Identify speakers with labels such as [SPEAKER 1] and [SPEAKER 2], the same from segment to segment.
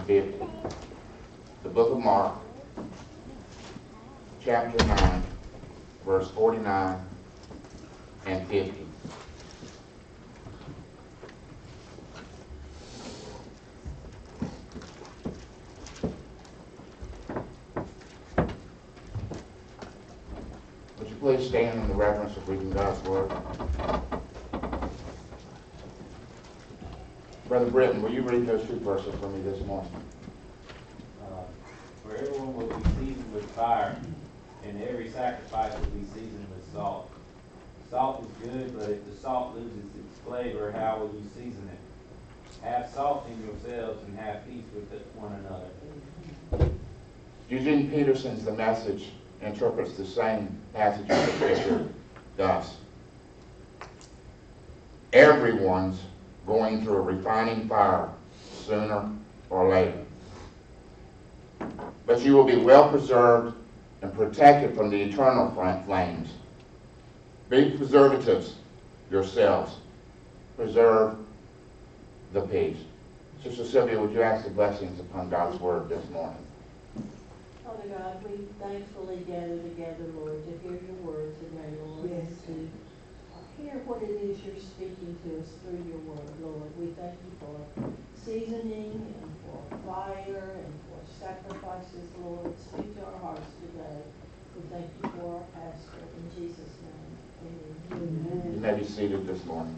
[SPEAKER 1] 50. The book of Mark, chapter 9, verse 49 and 50. Would you please stand in the reverence of reading God's Word? Brother Britton, will you read those two verses for me this morning?
[SPEAKER 2] For everyone will be seasoned with fire, and every sacrifice will be seasoned with salt. Salt is good, but if the salt loses its flavor, how will you season it? Have salt in yourselves and have peace with one another.
[SPEAKER 1] Eugene Peterson's The Message interprets the same passage of the Scripture thus. Everyone's going through a refining fire sooner or later. But you will be well preserved and protected from the eternal flames. Be preservatives yourselves. Preserve the peace. Sister Sylvia, would you ask the blessings upon God's Word this morning?
[SPEAKER 3] Father God, we thankfully gather together, Lord, to hear your word today, Lord.
[SPEAKER 4] Yes.
[SPEAKER 3] To hear what it is you're speaking to us through your word, Lord. We thank you for seasoning and for fire and for sacrifices, Lord. Speak to our hearts today. We thank you for our pastor. In Jesus' name, amen.
[SPEAKER 1] You may be seated this morning.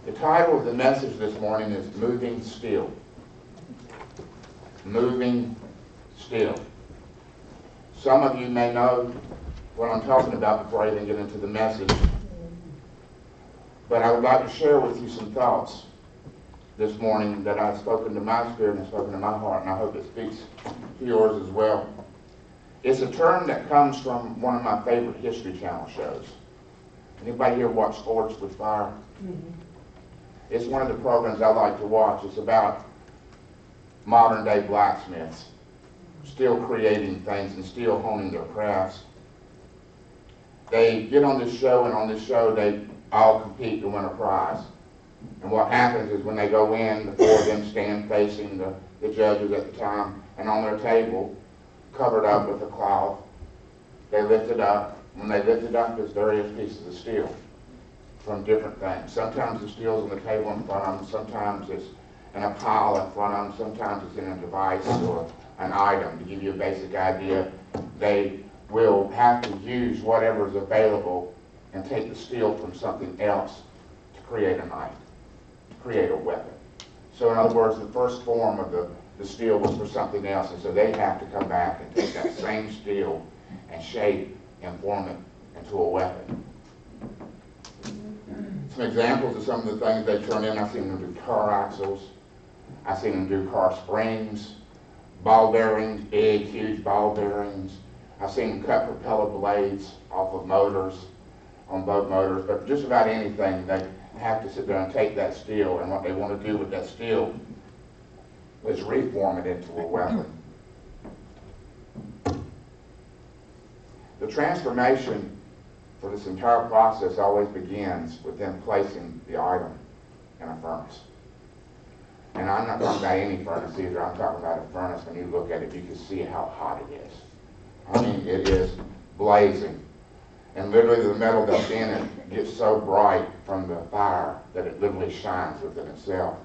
[SPEAKER 1] The title of the message this morning is Moving Still. Moving Still. Some of you may know what I'm talking about before I even get into the message. But I would like to share with you some thoughts this morning that I've spoken to my spirit and spoken to my heart, and I hope it speaks to yours as well. It's a term that comes from one of my favorite History Channel shows. Anybody here watch Sports with Fire? Mm-hmm. It's one of the programs I like to watch. It's about modern day blacksmiths still creating things and still honing their crafts. They get on this show, and on this show they all compete to win a prize. And what happens is when they go in, the four of them stand facing the judges at the time, and on their table, covered up with a cloth, they lift it up. When they lift it up, there's various pieces of steel from different things. Sometimes the steel's on the table in front of them, sometimes it's in a pile in front of them, sometimes it's in a device or an item. To give you a basic idea, they will have to use whatever's available and take the steel from something else to create a knife, to create a weapon. So in other words, the first form of the steel was for something else, and so they have to come back and take that same steel and shape and form it into a weapon. Some examples of some of the things they turn in: I've seen them do car axles, I've seen them do car springs, ball bearings, big, huge ball bearings. I've seen them cut propeller blades off of motors, on boat motors, but just about anything, they have to sit there and take that steel, and what they want to do with that steel is reform it into a weapon. The transformation for this entire process always begins with them placing the item in a furnace. And I'm not talking about any furnace either. I'm talking about a furnace. When you look at it, you can see how hot it is. I mean, it is blazing. And literally the metal that's in it gets so bright from the fire that it literally shines within itself.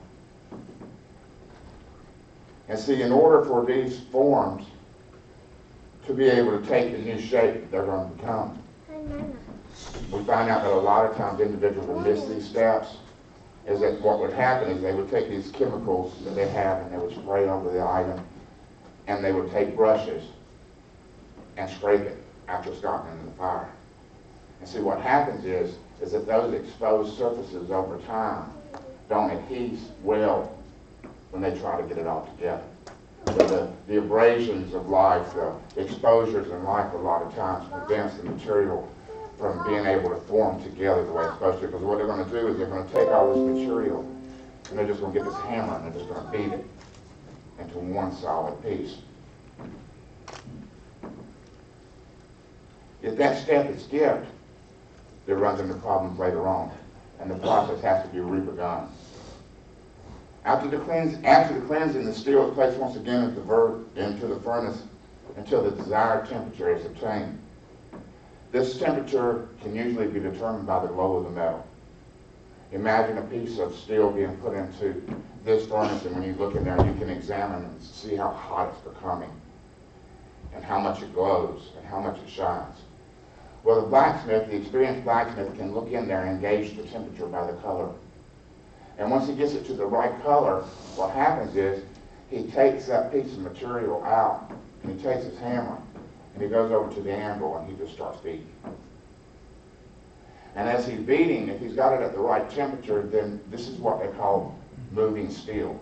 [SPEAKER 1] And see, in order for these forms to be able to take the new shape that they're going to become, we find out that a lot of times individuals will miss these steps. Is that what would happen is they would take these chemicals that they have and they would spray over the item, and they would take brushes and scrape it after it's gotten into the fire. And see, what happens is that those exposed surfaces over time don't adhere well when they try to get it all together. So the abrasions of life, the exposures in life a lot of times prevents the material from being able to form together the way it's supposed to. Because what they're going to do is they're going to take all this material and they're just going to get this hammer and they're just going to beat it into one solid piece. If that step is skipped, there runs into problems later on, and the process has to be re-begun. After the cleansing, the steel is placed once again into the furnace until the desired temperature is obtained. This temperature can usually be determined by the glow of the metal. Imagine a piece of steel being put into this furnace, and when you look in there, you can examine and see how hot it's becoming, and how much it glows, and how much it shines. Well, the experienced blacksmith, can look in there and gauge the temperature by the color. And once he gets it to the right color, what happens is he takes that piece of material out, and he takes his hammer, and he goes over to the anvil, and he just starts beating. And as he's beating, if he's got it at the right temperature, then this is what they call moving steel.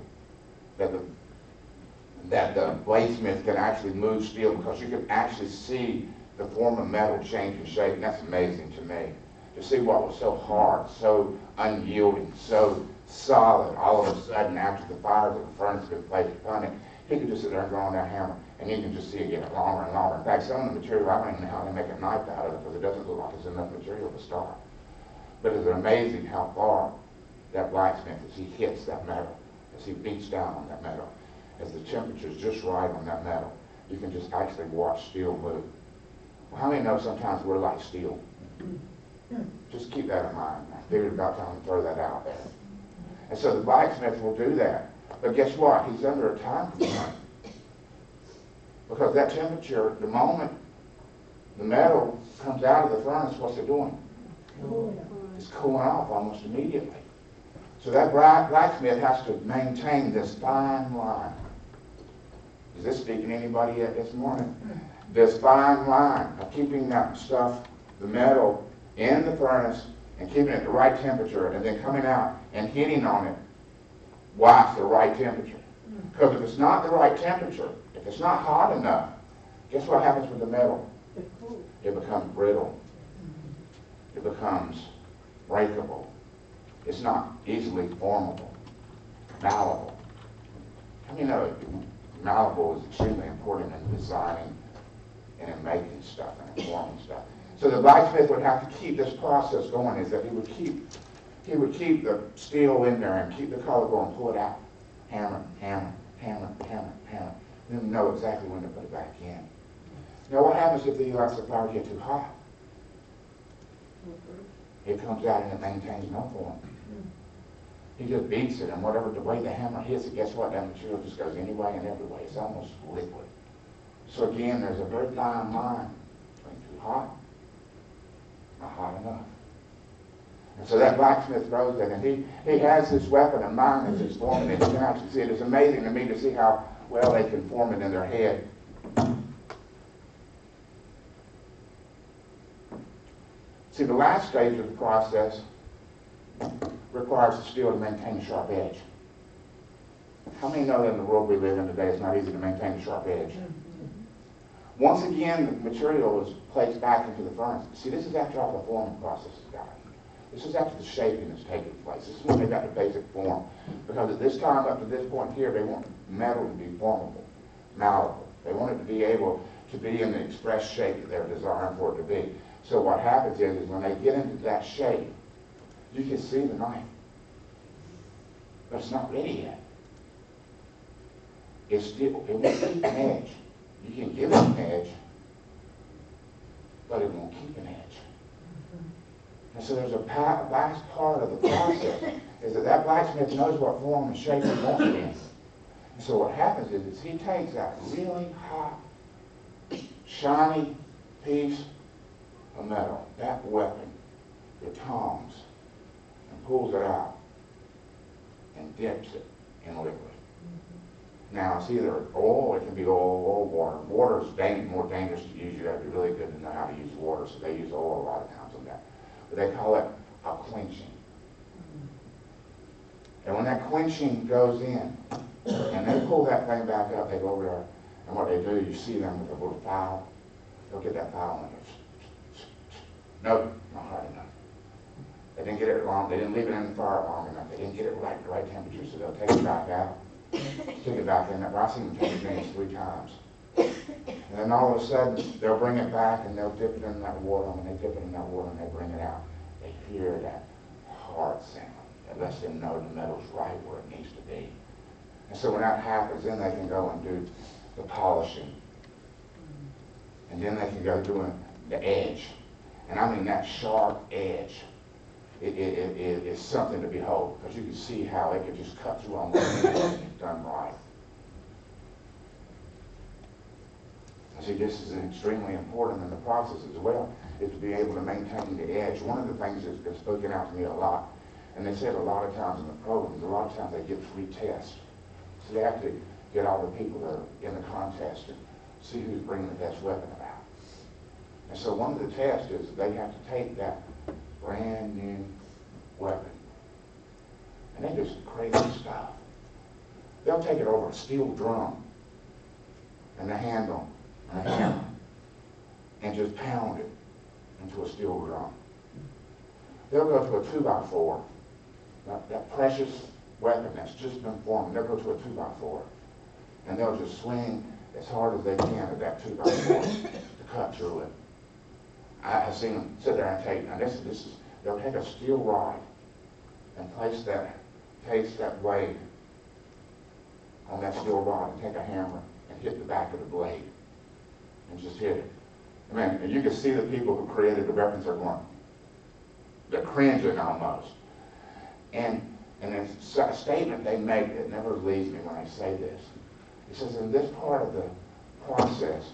[SPEAKER 1] That the bladesmith can actually move steel, because you can actually see the form of metal change in shape, and that's amazing to me. To see what was so hard, so unyielding, so solid, all of a sudden, after the fires of the furnace had been placed upon it, he could just sit there and go on that hammer, and you can just see it get longer and longer. In fact, some of the material, I don't even know how they make a knife out of it, because it doesn't look like there's enough material to start. But it's amazing how far that blacksmith, as he hits that metal, as he beats down on that metal, as the temperature's just right on that metal, you can just actually watch steel move. Well, how many know sometimes we're like steel? Just keep that in mind. I figured about time to throw that out there. And so the blacksmith will do that. But guess what? He's under a time constraint. Because that temperature, the moment the metal comes out of the furnace, what's it doing? It's cooling off almost immediately. So that blacksmith has to maintain this fine line. Is this speaking to anybody yet this morning? This fine line of keeping that stuff, the metal, in the furnace and keeping it at the right temperature, and then coming out and hitting on it while it's the right temperature. Because if it's not the right temperature, if it's not hot enough, guess what happens with the metal? It becomes brittle. It becomes breakable. It's not easily formable, malleable. I mean, malleable is extremely important in designing and in making stuff and in forming stuff. So the blacksmith would have to keep this process going, is that he would keep the steel in there and keep the color going, pull it out, hammer, hammer, hammer, hammer, hammer, and then know exactly when to put it back in. Now what happens if the fire gets too hot? It comes out and it maintains no form. He just beats it, and whatever the way the hammer hits it, guess what? That material just goes any way and every way. It's almost liquid. So again, there's a very fine line between too hot, not hot enough. And so that blacksmith throws it, and he has this weapon in mind as he's forming it. You can actually see it. It's amazing to me to see how well they can form it in their head. See, the last stage of the process requires the steel to maintain a sharp edge. How many know that in the world we live in today, it's not easy to maintain a sharp edge? Once again, the material is placed back into the furnace. See, this is after all the forming process is done. This is after the shaping has taken place. This is when they got the basic form. Because at this time, up to this point here, they want metal to be formable, malleable. They want it to be able to be in the express shape that they're desiring for it to be. So what happens is when they get into that shape, you can see the knife. But it's not ready yet. It won't keep an edge. You can give it an edge, but it won't keep an edge. And so there's a last part of the process, is that blacksmith knows what form and shape he wants it in. And so what happens is he takes that really hot, shiny piece of metal, that weapon, the tongs, and pulls it out and dips it in liquid. Now, it's either oil, it can be oil or water. Water is more dangerous to use. You have to be really good to know how to use water, so they use oil a lot of times on that. But they call it a quenching. And when that quenching goes in, and they pull that thing back up, they go over there, and what they do, you see them with a little file. They'll get that file and go, nope, not hard enough. They didn't get it long, they didn't leave it in the fire long enough, they didn't get it right, the right temperature, so they'll take it back out. Stick it back in there. I've seen them take it 3 times. And then all of a sudden, they'll bring it back and they'll dip it in that water. And when they dip it in that water and they bring it out, they hear that hard sound, It lets them know the metal's right where it needs to be. And so when that happens, then they can go and do the polishing. And then they can go doing the edge. And I mean that sharp edge. It is something to behold, because you can see how it could just cut through almost anything if done right. And see, this is extremely important in the process as well, is to be able to maintain the edge. One of the things that's been spoken out to me a lot, and they said a lot of times in the programs, a lot of times they give free tests. So they have to get all the people that are in the contest and see who's bringing the best weapon about. And so one of the tests is they have to take that brand new weapon, and they do some crazy stuff. They'll take it over a steel drum and the handle and a hammer and just pound it into a steel drum. They'll go to a 2x4, that precious weapon that's just been formed. They'll go to a 2x4 and they'll just swing as hard as they can at that 2x4 to cut through it. I have seen them sit there and take, now they'll take a steel rod and place that blade on that steel rod and take a hammer and hit the back of the blade and just hit it. I mean, and you can see the people who created the weapons are going, they're cringing almost. And it's a statement they make that never leaves me when I say this. It says, in this part of the process,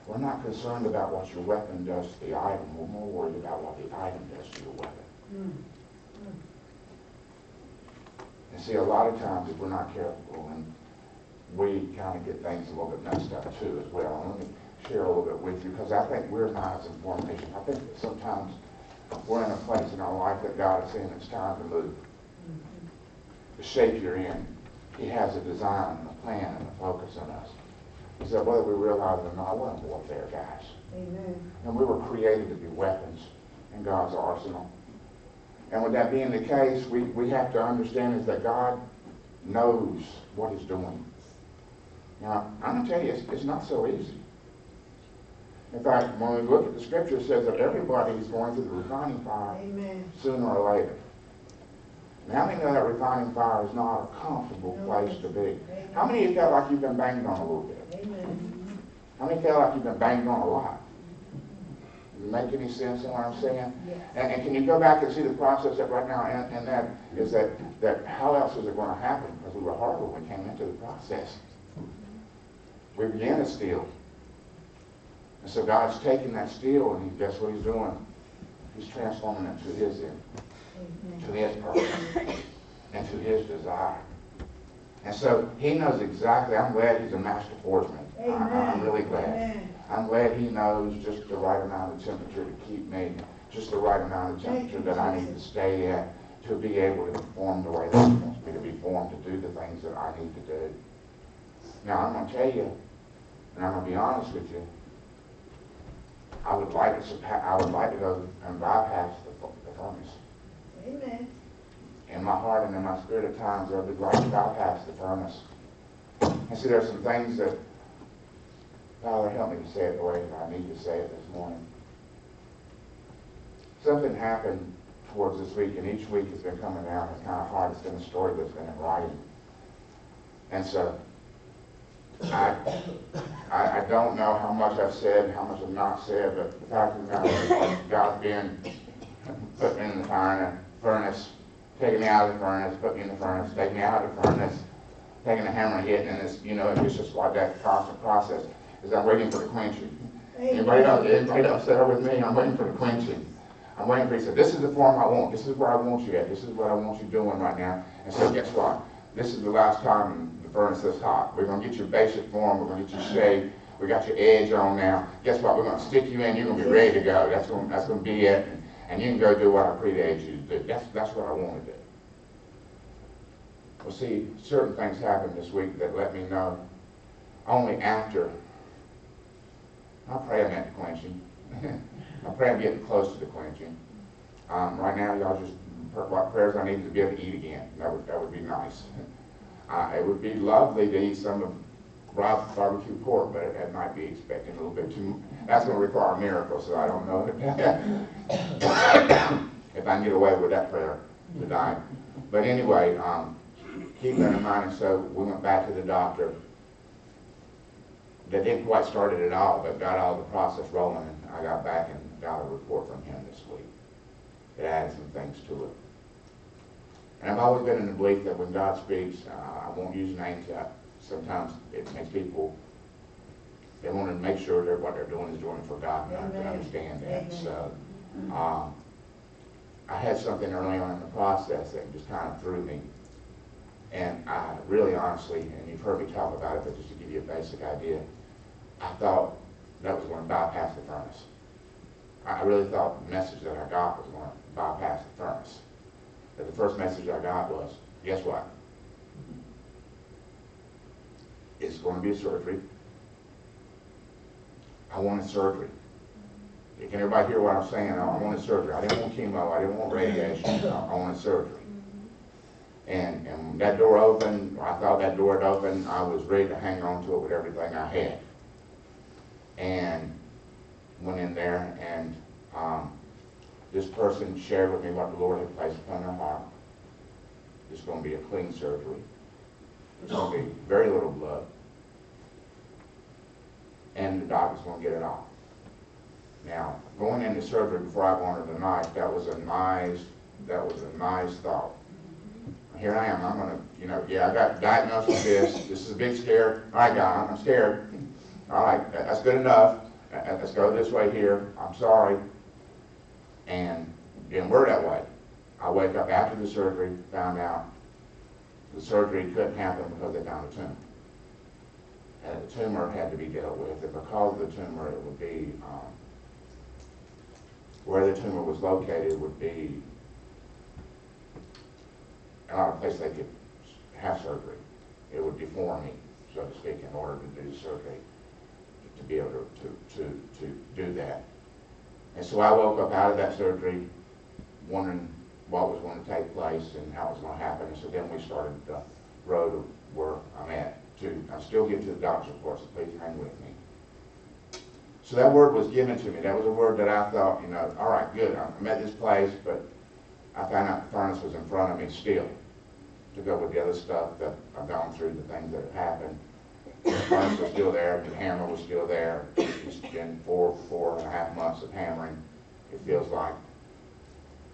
[SPEAKER 1] we're not concerned about what your weapon does to the item. We're more worried about what the item does to your weapon. And see, a lot of times if we're not careful, and we kind of get things a little bit messed up too as well. And let me share a little bit with you, because I think we're not as informed nation. I think that sometimes we're in a place in our life that God is saying it's time to move. The shape you're in, He has a design and a plan and a focus on us. He said, whether we realize it or not, we're in warfare, guys.
[SPEAKER 4] Amen.
[SPEAKER 1] And we were created to be weapons in God's arsenal. And with that being the case, we have to understand is that God knows what He's doing. Now, I'm going to tell you, it's not so easy. In fact, when we look at the scripture, it says that everybody is going through the refining fire.
[SPEAKER 4] Amen.
[SPEAKER 1] Sooner or later. Now, how many know that refining fire is not a comfortable place to be?
[SPEAKER 4] Amen.
[SPEAKER 1] How many of you felt like you've been banged on a little bit?
[SPEAKER 4] Amen.
[SPEAKER 1] How many feel like you've been banged on a lot? Does it make any sense in what I'm saying?
[SPEAKER 4] Yes.
[SPEAKER 1] And can you go back and see the process that right now, and that is that how else is it going to happen? Because we were horrible when we came into the process. We began as steel. And so God's taking that steel, and guess what He's doing? He's transforming it to His end, to His purpose, and to His desire. And so He knows exactly. I'm glad He's a master forgeman. I'm really glad.
[SPEAKER 4] Amen.
[SPEAKER 1] I'm glad He knows just the right amount of temperature to keep me, just the right amount of temperature that I need to stay at to be able to perform the way that He wants me to be formed, to do the things that I need to do. Now, I'm going to tell you, and I'm going to be honest with you, I would like to go and bypass the furnace.
[SPEAKER 4] Amen.
[SPEAKER 1] In my heart and in my spirit at times, I would like to bypass the furnace. And see, there's some things that, Father, help me to say it the way that I need to say it this morning. Something happened towards this week, and each week has been coming out. It's kind of hard. It's been a story that's been in writing. And so, I don't know how much I've said, how much I've not said, but the fact of the matter is God's being put me in the furnace, taking me out of the furnace, put me in the furnace, taking me out of the furnace, taking the hammer and hitting, and it's, it's just like that constant process. Is I'm waiting for the quenching. Anybody else there with me? I'm waiting for the quenching. I'm waiting for, He said, this is the form I want. This is where I want you at. This is what I want you doing right now. And so guess what? This is the last time the furnace is hot. We're going to get your basic form. We're going to get you shaved. We got your edge on now. Guess what? We're going to stick you in. You're going to be ready to go. That's going to be it. And you can go do what I predate you to do. That's what I want to do. Well, see, certain things happened this week that let me know only after. I pray I'm at the quenching. I pray I'm getting close to the quenching. Right now, y'all just what prayers I need to be able to eat again. That would be nice. It would be lovely to eat some of Rob's barbecue pork, but it might be expecting a little bit too. That's going to require a miracle, so I don't know if I can get away with that prayer. tonight. But anyway, keep that in mind. And so we went back to the doctor. That didn't quite start it at all, but got all the process rolling. And I got back and got a report from him this week. It added some things to it. And I've always been in the belief that when God speaks, I won't use names. Sometimes it makes people, they want to make sure that what they're doing is doing it for God, and I can understand that.
[SPEAKER 4] Amen.
[SPEAKER 1] So I had something early on in the process that just kind of threw me. And I really honestly, and you've heard me talk about it, but just to give you a basic idea, I thought that was going to bypass the furnace. I really thought the message that I got was going to bypass the furnace. But the first message I got was, guess what? It's going to be a surgery. I wanted surgery. Can everybody hear what I'm saying? I wanted surgery. I didn't want chemo. I didn't want radiation. I wanted surgery. And when that door opened, or I thought that door had opened, I was ready to hang on to it with everything I had. And went in there, and this person shared with me what the Lord had placed upon their heart. It's going to be a clean surgery. There's going to be very little blood. And the doctor's going to get it off. Now, going into surgery before I go into tonight, that was a nice thought. Here I am, I'm going to, I got diagnosed with this. This is a big scare. All right, God, I'm scared. All right, that's good enough. Let's go this way here. I'm sorry. And didn't work that way. I wake up after the surgery, found out the surgery couldn't happen because they found a tumor. And the tumor had to be dealt with. And because of the tumor, it would be, where the tumor was located would be not a place they could have surgery. It would deform me, so to speak, in order to do surgery, to be able to do that. And so I woke up out of that surgery wondering what was going to take place and how it was going to happen. And so then we started the road of where I'm at. I'm still getting to the doctor's report, so please hang with me. So that word was given to me. That was a word that I thought, all right, good. I'm at this place, but I found out the furnace was in front of me still, to go with the other stuff that I've gone through, the things that have happened. The furnace was still there, the hammer was still there. It's been 4.5 months of hammering, it feels like.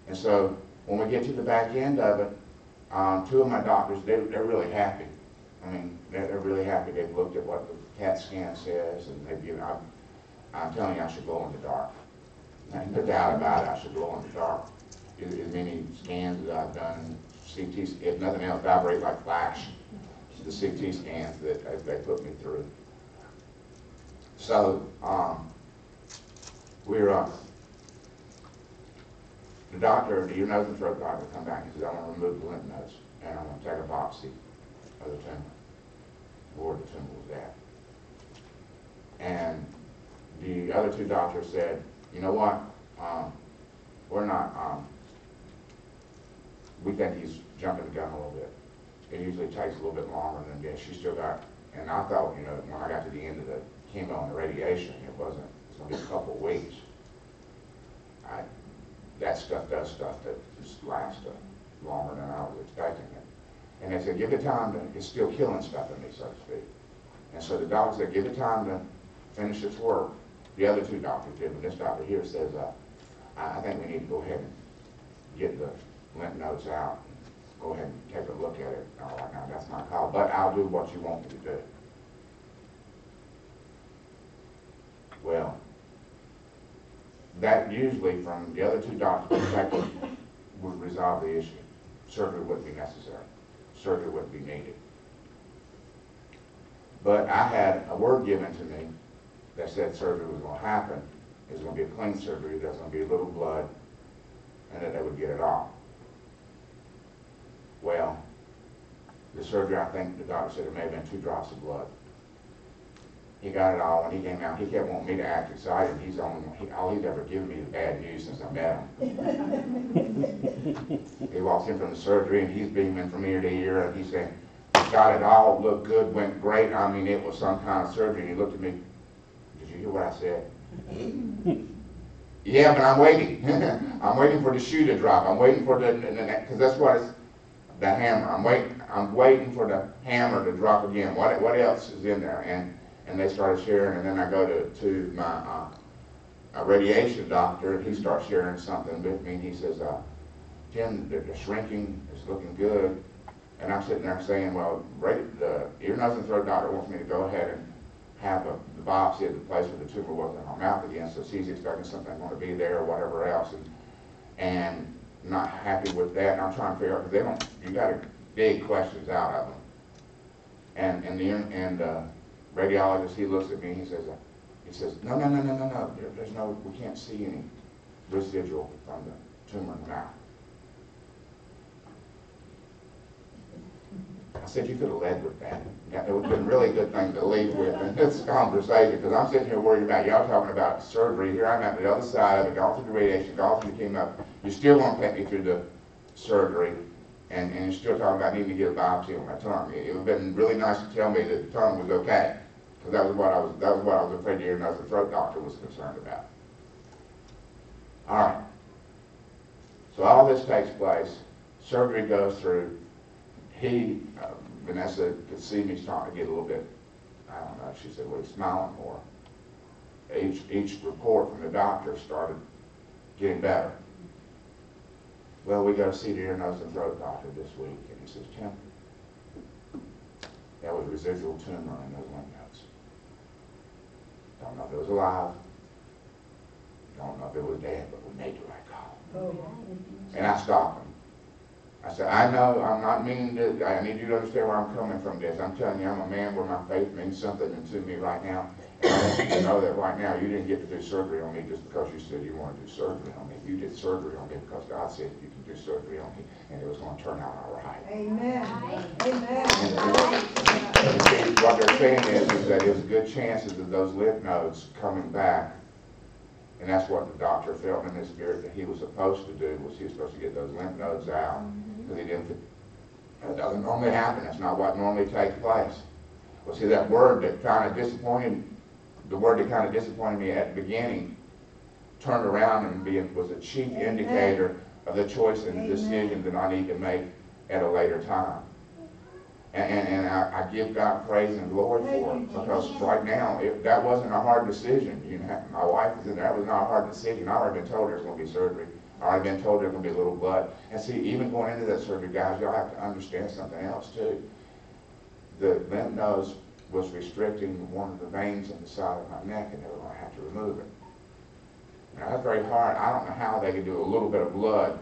[SPEAKER 1] And so when we get to the back end of it, two of my doctors, they're really happy. I mean, they're really happy. They've looked at what the CAT scan says, and they've given, I'm telling you, I should glow in the dark. No doubt about it, I should glow in the dark. As many scans that I've done, CT, if nothing else, vibrate like flash. The CT scans that they put me through. So, the doctor, the ear, nose, and throat doctor come back and says, I want to remove the lymph nodes, and I'm going to take a biopsy of the tumor, where the tumor was at. And the other two doctors said, you know what, we're not, we think he's jumping the gun a little bit. It usually takes a little bit longer than this. She still got, and I thought, when I got to the end of the chemo and the radiation, it was going to be a couple of weeks. That stuff does stuff that just lasts longer than I was expecting it. And they said, give it time to, it's still killing stuff in me, so to speak. And so the doctor said, give it time to finish its work. The other two doctors did, but this doctor here says, I think we need to go ahead and get the lymph nodes out. Go ahead and take a look at it. All right, now that's my call, but I'll do what you want me to do. Well, that usually from the other two doctors' perspective would resolve the issue. Surgery wouldn't be necessary. Surgery wouldn't be needed. But I had a word given to me that said surgery was going to happen. It was going to be a clean surgery. There's going to be a little blood, and that they would get it off. Well, the surgery, I think the doctor said there may have been 2 drops of blood. He got it all. When he came out, he kept wanting me to act excited. All he's ever given me is bad news since I met him. He walks in from the surgery, and he's beaming from ear to ear, and he's saying, got it all, looked good, went great. I mean, it was some kind of surgery. And he looked at me, did you hear what I said? Yeah, but I'm waiting. I'm waiting for the shoe to drop. I'm waiting for because that's what it's, the hammer. I'm waiting for the hammer to drop again. What else is in there? And they started sharing, and then I go to my a radiation doctor, and he starts sharing something with me, and he says, Jim, the shrinking is looking good. And I'm sitting there saying, well, the ear, nose, and throat doctor wants me to go ahead and have the biopsy at the place where the tumor was in my mouth again, so she's expecting something going to be there or whatever else, and not happy with that. And I'm trying to figure out, because you got to dig questions out of them. And the radiologist, he looks at me, he says, no, there's no, we can't see any residual from the tumor in the mouth. I said, you could have led with that. It would have been a really good thing to lead with in this conversation, because I'm sitting here worried about y'all talking about surgery. Here I'm at the other side of it, gone through the radiation, gone through the chemo. You still want to take me through the surgery, and you're still talking about needing to get a biopsy on my tongue. It would have been really nice to tell me that the tongue was okay, because that was what I was afraid the ear, nose, and throat doctor was concerned about. All right. So all this takes place. Surgery goes through. Vanessa could see me starting to get a little bit, I don't know, she said, well, he's smiling more. Each report from the doctor started getting better. Well, we got to see the ear, nose, and throat doctor this week. And he says, Tim, that was residual tumor in those lymph nodes. Don't know if it was alive. Don't know if it was dead, but we made the right call. And I stopped him. I said, I know, I'm not meaning to, I need you to understand where I'm coming from this. I'm telling you, I'm a man where my faith means something to me right now. And I want you to know that right now, you didn't get to do surgery on me just because you said you wanted to do surgery on me. You did surgery on me because God said you can do surgery on me, and it was going to turn out all right.
[SPEAKER 4] Amen. Amen.
[SPEAKER 1] And see, what they're saying is that there's good chances of those lymph nodes coming back. And that's what the doctor felt in his spirit that he was supposed to do, was he was supposed to get those lymph nodes out. Because he didn't, it doesn't normally happen. That's not what normally takes place. Well, see, that word that kind of disappointed, the word that kind of disappointed me at the beginning, turned around and was a chief indicator of the choice and the decision that I need to make at a later time. And I give God praise and glory for it, because right now, that wasn't a hard decision. You know, my wife was in there. That was not a hard decision. I already been told there's going to be surgery. I already been told there's going to be a little blood. And see, even going into that surgery, guys, y'all have to understand something else too. The lymph nodes was restricting one of the veins in the side of my neck, and they were going to have to remove it. Now, that's very hard. I don't know how they could do a little bit of blood.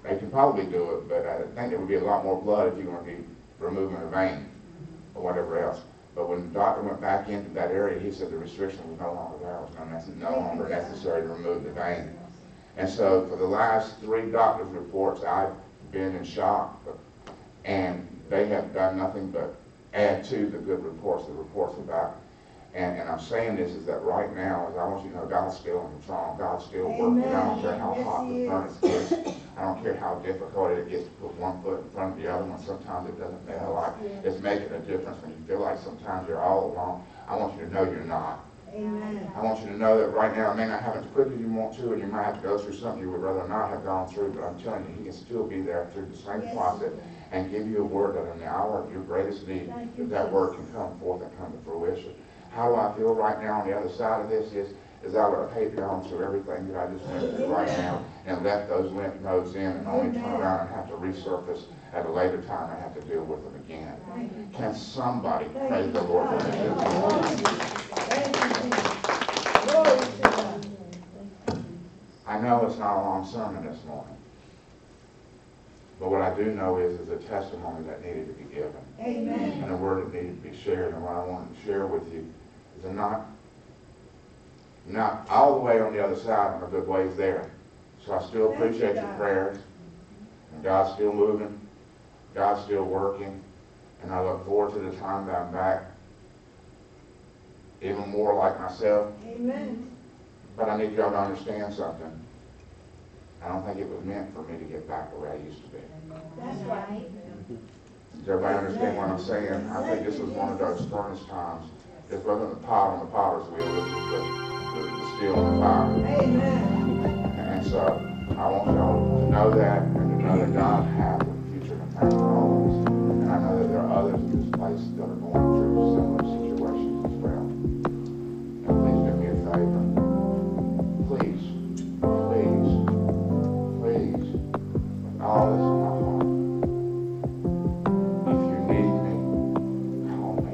[SPEAKER 1] They can probably do it, but I think there would be a lot more blood if you're going to be removing a vein or whatever else. But when the doctor went back into that area, he said the restriction was no longer there. It was no longer necessary to remove the vein. And so for the last 3 doctor's reports, I've been in shock, and they have done nothing but add to the good reports, the reports about. And I'm saying this is that right now, as I want you to know, God's still in control. God's still working. I don't care how hot the furnace gets. I don't care how difficult it gets to put one foot in front of the other one. Sometimes it doesn't feel like it's making a difference. When you feel like sometimes you're all alone, I want you to know you're not.
[SPEAKER 4] Amen.
[SPEAKER 1] I want you to know that right now, it may not happen as quick as you want to, and you might have to go through something you would rather not have gone through, but I'm telling you, he can still be there through the same process and give you a word that in the hour of your greatest need, that word can come forth and come to fruition. How do I feel right now on the other side of this is I would have hated gone through everything that I just went through right now and left those lymph nodes in and only turn around and have to resurface at a later time and have to deal with them again. Can somebody praise the Lord for this? I know it's not a long sermon this morning, but what I do know is a testimony that needed to be given.
[SPEAKER 4] Amen.
[SPEAKER 1] And a word that needed to be shared. And what I wanted to share with you is not all the way on the other side. I'm a good ways there. So I still appreciate your prayers. And God's still moving. God's still working. And I look forward to the time that I'm back even more like myself.
[SPEAKER 4] Amen.
[SPEAKER 1] But I need y'all to understand something. I don't think it was meant for me to get back the way I used to be.
[SPEAKER 4] That's right.
[SPEAKER 1] Does everybody understand what I'm saying? I think this was one of those furnace times. This wasn't the pot on the potter's wheel. This was the steel on the fire.
[SPEAKER 4] Amen.
[SPEAKER 1] so I want y'all to know that and to know that God has a future and a plan for all of us. And I know that there are others in this place that are going through similar situations as well. And please do me a favor. Please, please, please, with all that's in my heart, if you need me, call me.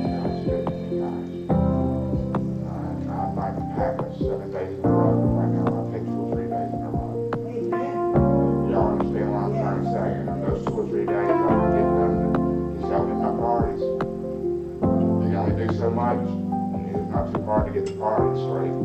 [SPEAKER 1] God's good to you guys. I'd like to pack us 7 days in a row, but right now I take 2 or 3 days in a row.
[SPEAKER 4] Amen.
[SPEAKER 1] Y'all understand what I'm trying to say? And those 2 or 3 days I would get them to help in my parties. They only do so much, and it's not too hard to get the party straight.